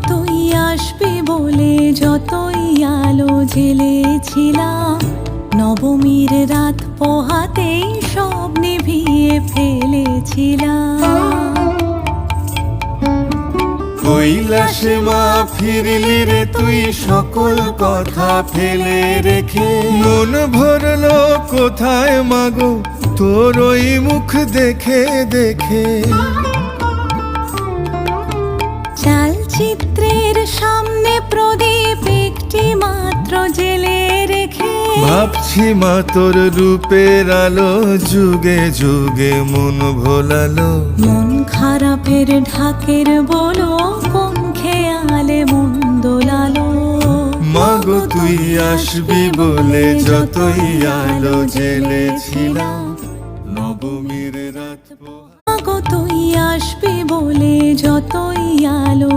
তুই আসবি বলে যতই আলো জ্বেলেছিলাম, নবমীর রাত পোহাতেই সব নিভিয়ে ফেলেছিলাম। কৈলাসে মা ফিরলি রে তুই সকল কথা ফেলে রেখে, মন ভরলো কোথায় মাগো তোর ওই মুখ দেখে দেখে। চালচিত্রের সামনে প্রদীপ একটি মাত্র জেলে রেখে, ভাবছি মা তোর রূপের আলো যুগে যুগে মন ভোলালো। মন খারাপের ঢাকের বলো কোন খেয়ালে মন দোলালো। মাগো তুই আসবি বলে যতই আলো জ্বেলেছিলাম, নবমীর রাত মাগো তুই আসবি বলে যতই আলো